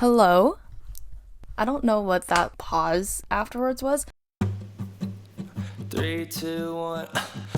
Hello? I don't know what that pause afterwards was. 3, 2, 1.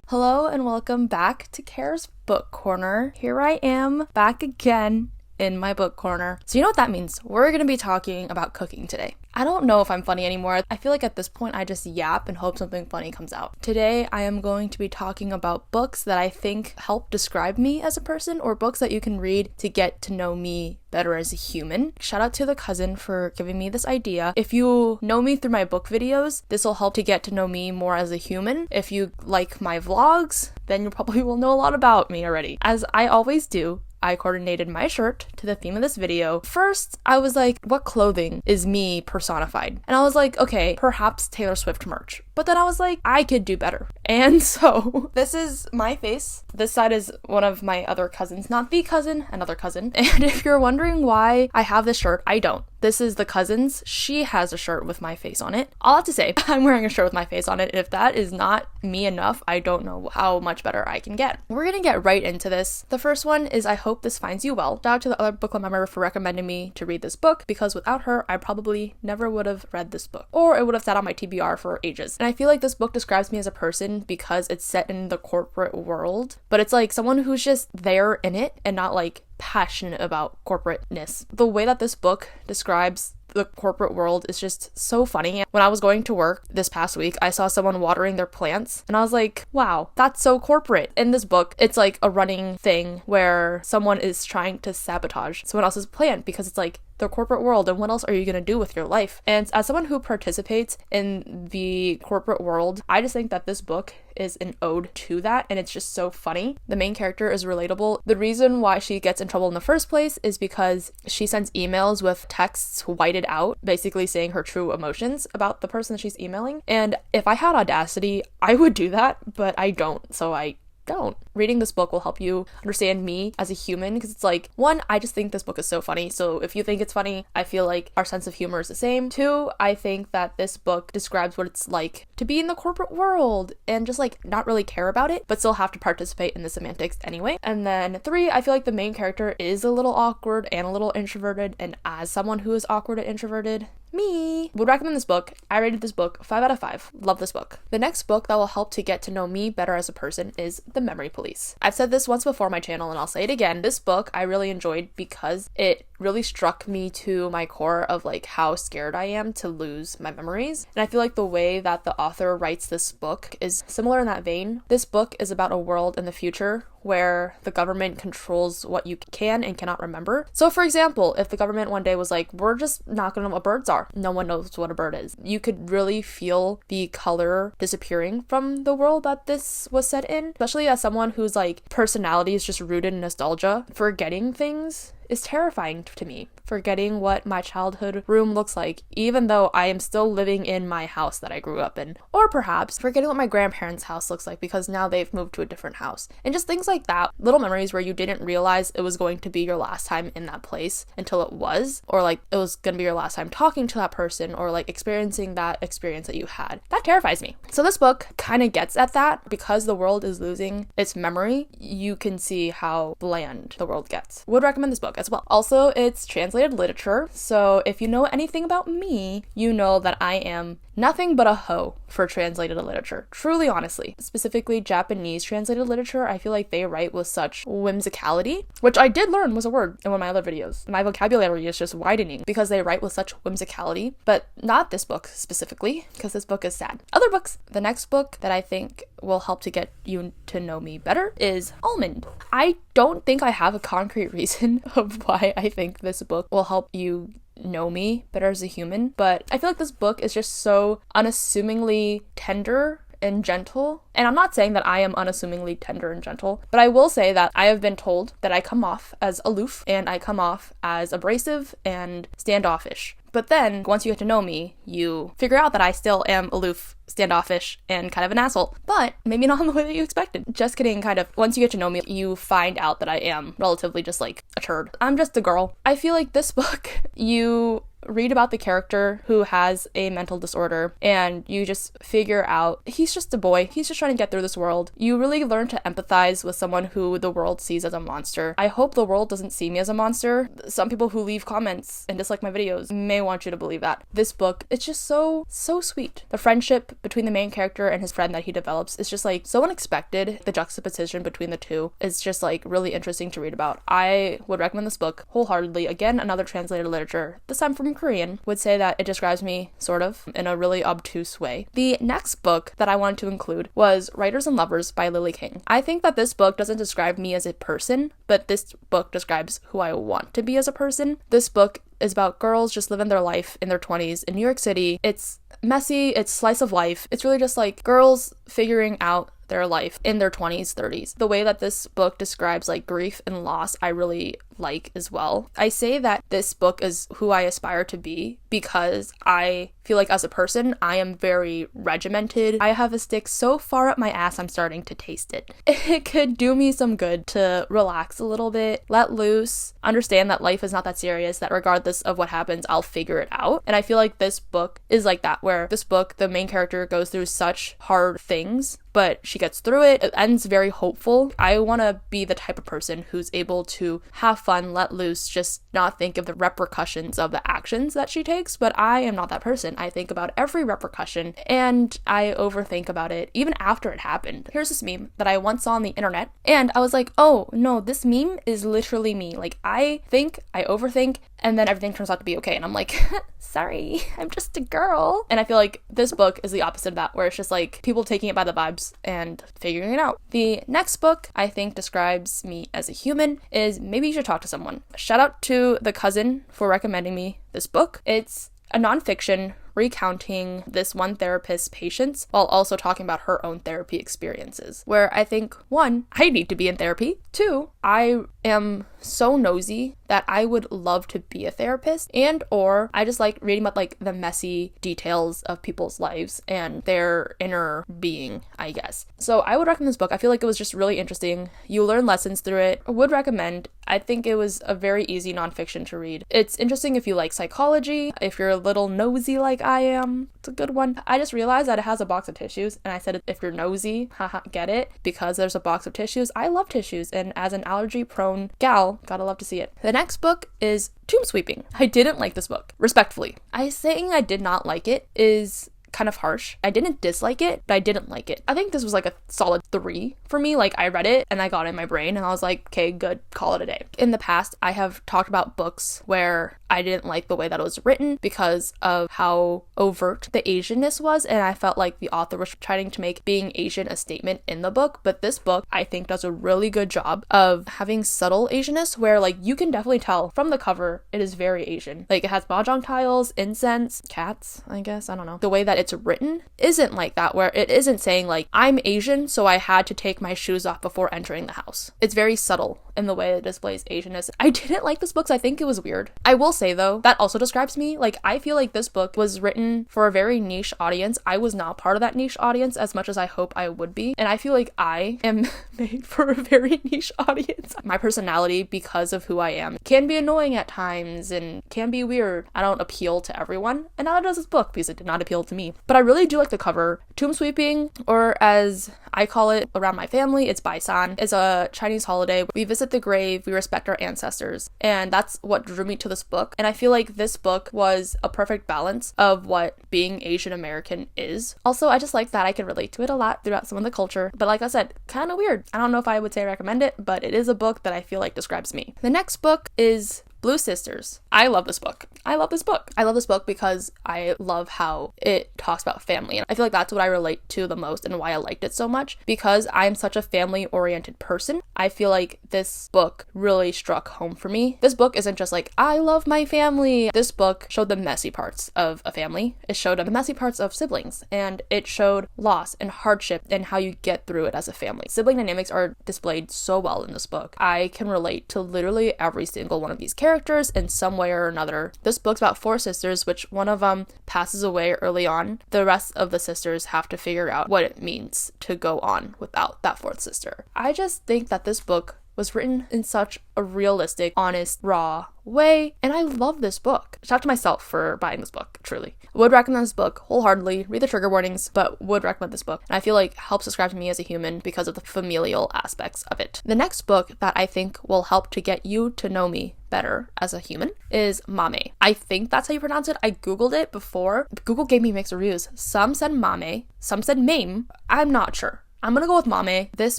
Hello and welcome back to Care's Book Corner. Here I am, back again in my book corner. So you know what that means? We're gonna be talking about cooking today. I don't know if I'm funny anymore. I feel like at this point I just yap and hope something funny comes out. Today I am going to be talking about books that I think help describe me as a person, or books that you can read to get to know me better as a human. Shout out to the cousin for giving me this idea. If you know me through my book videos, this will help to get to know me more as a human. If you like my vlogs, then you probably will know a lot about me already. As I always do, I coordinated my shirt to the theme of this video. First, I was like, what clothing is me personified? And I was like, okay, perhaps Taylor Swift merch. But then I was like, I could do better. And so this is my face. This side is one of my other cousins, not the cousin, another cousin. And if you're wondering why I have this shirt, I don't. This is the cousin's. She has a shirt with my face on it. I'll have to say, I'm wearing a shirt with my face on it. If that is not me enough, I don't know how much better I can get. We're gonna get right into this. The first one is I hope this finds you well. Shout out to the other book club member for recommending me to read this book, because without her, I probably never would have read this book. Or it would have sat on my TBR for ages. And I feel like this book describes me as a person because it's set in the corporate world, but it's like someone who's just there in it and not like passionate about corporateness. The way that this book describes the corporate world is just so funny. When I was going to work this past week, I saw someone watering their plants and I was like, wow, that's so corporate. In this book, it's like a running thing where someone is trying to sabotage someone else's plant because it's like the corporate world, and what else are you going to do with your life? And as someone who participates in the corporate world, I just think that this book is an ode to that, and it's just so funny. The main character is relatable. The reason why she gets in trouble in the first place is because she sends emails with texts whited out, basically saying her true emotions about the person that she's emailing. And if I had audacity, I would do that, but I don't, so I don't. Reading this book will help you understand me as a human, because it's like, one, I just think this book is so funny, so if you think it's funny, I feel like our sense of humor is the same. Two, I think that this book describes what it's like to be in the corporate world and just like not really care about it, but still have to participate in the semantics anyway. And then three, I feel like the main character is a little awkward and a little introverted, and as someone who is awkward and introverted, me would recommend this book. I rated this book 5 out of 5. Love this book. The next book that will help to get to know me better as a person is The Memory Police. I've said this once before on my channel and I'll say it again. This book I really enjoyed because it really struck me to my core of like how scared I am to lose my memories. And I feel like the way that the author writes this book is similar in that vein. This book is about a world in the future where the government controls what you can and cannot remember. So for example, if the government one day was like, we're just not gonna know what birds are, no one knows what a bird is, you could really feel the color disappearing from the world that this was set in, especially as someone whose like personality is just rooted in nostalgia. Forgetting things is terrifying to me. Forgetting what my childhood room looks like, even though I am still living in my house that I grew up in. Or perhaps forgetting what my grandparents' house looks like because now they've moved to a different house. And just things like that. Little memories where you didn't realize it was going to be your last time in that place until it was. Or like it was going to be your last time talking to that person, or like experiencing that experience that you had. That terrifies me. So this book kind of gets at that. Because the world is losing its memory, you can see how bland the world gets. Would recommend this book as well. Also, it's translated literature, so if you know anything about me, you know that I am nothing but a hoe for translated literature. Truly, honestly. Specifically, Japanese translated literature, I feel like they write with such whimsicality, which I did learn was a word in one of my other videos. My vocabulary is just widening because they write with such whimsicality, but not this book specifically, because this book is sad. Other books. The next book that I think will help to get you to know me better is Almond. I don't think I have a concrete reason of why I think this book will help you know me better as a human, but I feel like this book is just so unassumingly tender and gentle. And I'm not saying that I am unassumingly tender and gentle, but I will say that I have been told that I come off as aloof and I come off as abrasive and standoffish. But then, once you get to know me, you figure out that I still am aloof, standoffish, and kind of an asshole. But maybe not in the way that you expected. Just kidding, kind of. Once you get to know me, you find out that I am relatively just like a turd. I'm just a girl. I feel like this book, you read about the character who has a mental disorder and you just figure out he's just a boy. He's just trying to get through this world. You really learn to empathize with someone who the world sees as a monster. I hope the world doesn't see me as a monster. Some people who leave comments and dislike my videos may want you to believe that. This book, it's just so sweet. The friendship between the main character and his friend that he develops is just like so unexpected. The juxtaposition between the two is just like really interesting to read about. I would recommend this book wholeheartedly. Again, another translated literature, this time from Korean, would say that it describes me sort of in a really obtuse way. The next book that I wanted to include was Writers and Lovers by Lily King. I think that this book doesn't describe me as a person, but this book describes who I want to be as a person. This book is about girls just living their life in their 20s in New York City. It's messy, it's slice of life. It's really just like girls figuring out their life in their 20s, 30s. The way that this book describes like grief and loss, I really like as well. I say that this book is who I aspire to be because I feel like as a person, I am very regimented. I have a stick so far up my ass, I'm starting to taste it. It could do me some good to relax a little bit, let loose, understand that life is not that serious, that regardless of what happens, I'll figure it out. And I feel like this book is like that, where this book, the main character goes through such hard things, but she gets through it. It ends very hopeful. I want to be the type of person who's able to have fun, let loose, just not think of the repercussions of the actions that she takes. But I am not that person. I think about every repercussion and I overthink about it even after it happened. Here's this meme that I once saw on the internet and I was like, oh no, this meme is literally me. Like I think, I overthink, and then everything turns out to be okay. And I'm like, sorry, I'm just a girl. And I feel like this book is the opposite of that, where it's just like people taking it by the vibes and figuring it out. The next book I think describes me as a human is Maybe You Should Talk to Someone. Shout out to the cousin for recommending me this book. It's a nonfiction recounting this one therapist's patients while also talking about her own therapy experiences, where I think, one, I need to be in therapy. Two, I am so nosy that I would love to be a therapist, and or I just like reading about like the messy details of people's lives and their inner being, I guess. So I would recommend this book. I feel like it was just really interesting. You learn lessons through it. I would recommend. I think it was a very easy nonfiction to read. It's interesting if you like psychology, if you're a little nosy like I am. It's a good one. I just realized that it has a box of tissues, and I said if you're nosy, haha, get it, because there's a box of tissues. I love tissues, and as an allergy-prone gal, gotta love to see it. The next book is Tomb Sweeping. I didn't like this book, respectfully. Saying I did not like it is kind of harsh. I didn't dislike it, but I didn't like it. I think this was like a solid 3 for me. Like I read it and I got it in my brain and I was like, okay, good, call it a day. In the past, I have talked about books where I didn't like the way that it was written because of how overt the Asianness was, and I felt like the author was trying to make being Asian a statement in the book. But this book, I think, does a really good job of having subtle Asianness where like you can definitely tell from the cover it is very Asian. Like it has mahjong tiles, incense, cats, I guess, I don't know. The way that it's written isn't like that, where it isn't saying like I'm Asian so I had to take my shoes off before entering the house. It's very subtle in the way it displays Asianness. I didn't like this book, so I think it was weird. I will say though, that also describes me. Like I feel like this book was written for a very niche audience. I was not part of that niche audience as much as I hope I would be, and I feel like I am made for a very niche audience. My personality, because of who I am, can be annoying at times and can be weird. I don't appeal to everyone, and neither does this book because it did not appeal to me. But I really do like the cover. Tomb Sweeping, or as I call it around my family, it's Baisan. It's a Chinese holiday. We visit the grave, we respect our ancestors, and that's what drew me to this book. And I feel like this book was a perfect balance of what being Asian American is. Also, I just like that I can relate to it a lot throughout some of the culture, but like I said, kind of weird. I don't know if I would say recommend it, but it is a book that I feel like describes me. The next book is Blue Sisters. I love this book. I love this book because I love how it talks about family. And I feel like that's what I relate to the most and why I liked it so much. Because I'm such a family-oriented person, I feel like this book really struck home for me. This book isn't just like, I love my family. This book showed the messy parts of a family. It showed the messy parts of siblings. And it showed loss and hardship and how you get through it as a family. Sibling dynamics are displayed so well in this book. I can relate to literally every single one of these characters in some way or another. This book's about 4 sisters, which one of them passes away early on. The rest of the sisters have to figure out what it means to go on without that 4th sister. I just think that this book was written in such a realistic, honest, raw way, and I love this book. Shout out to myself for buying this book, truly. Would recommend this book wholeheartedly. Read the trigger warnings, but would recommend this book. And I feel like helps describe me as a human because of the familial aspects of it. The next book that I think will help to get you to know me better as a human is Mame. I think that's how you pronounce it. I googled it before. Google gave me mixed reviews. Some said Mame, some said Mame. I'm not sure. I'm gonna go with Mame. This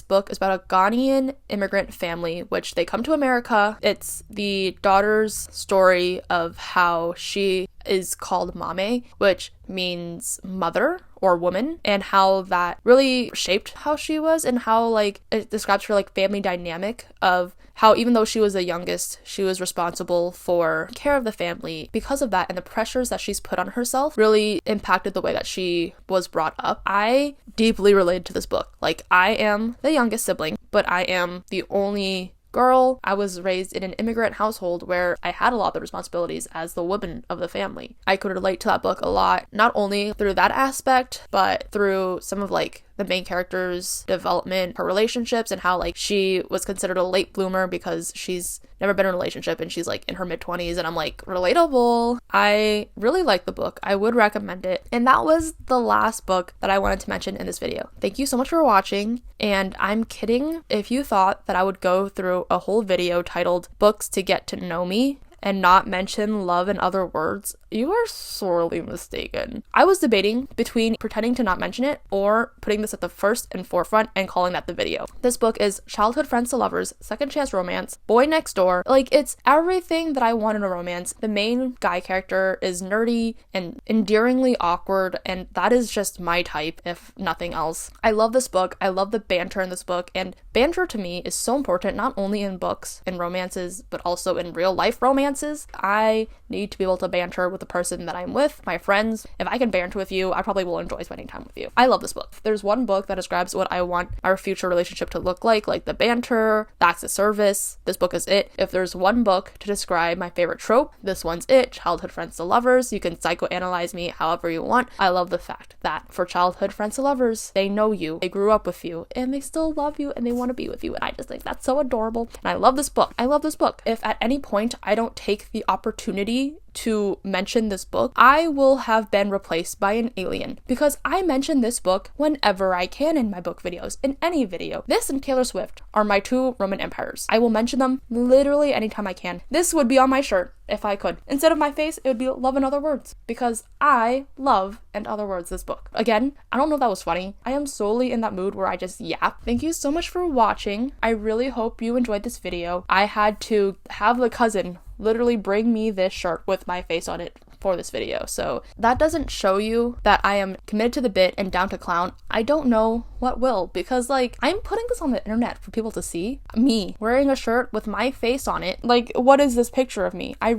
book is about a Ghanaian immigrant family, which they come to America. It's the daughter's story of how she is called Mame, which means mother or woman, and how that really shaped how she was, and how like it describes her like family dynamic of how even though she was the youngest, she was responsible for care of the family because of that, and the pressures that she's put on herself really impacted the way that she was brought up. I deeply related to this book. Like, I am the youngest sibling, but I am the only girl. I was raised in an immigrant household where I had a lot of the responsibilities as the woman of the family. I could relate to that book a lot, not only through that aspect, but through some of like the main character's development, her relationships, and how like she was considered a late bloomer because she's never been in a relationship and she's like in her mid-20s, and I'm like, relatable. I really like the book. I would recommend it. And that was the last book that I wanted to mention in this video. Thank you so much for watching, and I'm kidding if you thought that I would go through a whole video titled Books to Get to Know Me and not mention love and other words. You are sorely mistaken. I was debating between pretending to not mention it or putting this at the first and forefront and calling that the video. This book is Childhood Friends to Lovers, Second Chance Romance, Boy Next Door. Like, it's everything that I want in a romance. The main guy character is nerdy and endearingly awkward, and that is just my type, if nothing else. I love this book. I love the banter in this book, and banter to me is so important, not only in books and romances, but also in real life romances. I need to be able to banter with the person that I'm with, my friends. If I can banter with you, I probably will enjoy spending time with you. I love this book. There's one book that describes what I want our future relationship to look like the banter, the acts of service. This book is it. If there's one book to describe my favorite trope, this one's it. Childhood Friends to Lovers. You can psychoanalyze me however you want. I love the fact that for childhood friends to lovers, they know you, they grew up with you, and they still love you and they want to be with you. And I just think that's so adorable. And I love this book. I love this book. If at any point I don't take the opportunity to mention this book, I will have been replaced by an alien, because I mention this book whenever I can in my book videos, in any video. This and Taylor Swift are my two Roman empires. I will mention them literally anytime I can. This would be on my shirt if I could. Instead of my face, it would be Love and Other Words, because I love and other words this book. Again, I don't know if that was funny. I am solely in that mood where I just yap. Thank you so much for watching. I really hope you enjoyed this video. I had to have the cousin literally bring me this shirt with my face on it for this video, so that doesn't show you that I am committed to the bit and down to clown. I don't know what will, because like, I'm putting this on the internet for people to see me wearing a shirt with my face on it. Like, what is this picture of me? I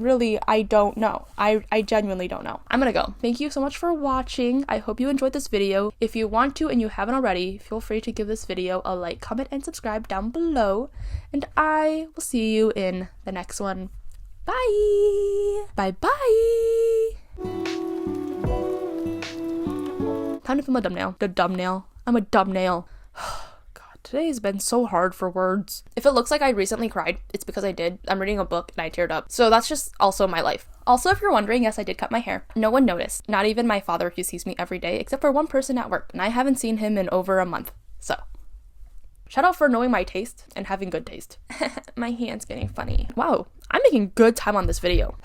don't know. I genuinely don't know. I'm gonna go. Thank you so much for watching. I hope you enjoyed this video. If you want to and you haven't already, feel free to give this video a like, comment, and subscribe down below, and I will see you in the next one. Bye! Bye-bye! Time to film a thumbnail. The thumbnail. I'm a thumbnail. God, today's been so hard for words. If it looks like I recently cried, it's because I did. I'm reading a book and I teared up. So that's just also my life. Also, if you're wondering, yes, I did cut my hair. No one noticed. Not even my father, who sees me every day, except for one person at work. And I haven't seen him in over a month. So, shout out for knowing my taste and having good taste. My hand's getting funny. Wow, I'm making good time on this video.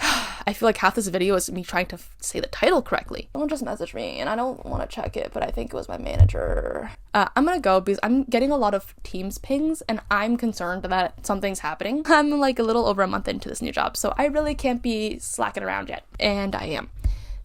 I feel like half this video is me trying to say the title correctly. Someone just messaged me and I don't want to check it, but I think it was my manager. I'm gonna go because I'm getting a lot of Teams pings and I'm concerned that something's happening. I'm like a little over a month into this new job, so I really can't be slacking around yet. And I am.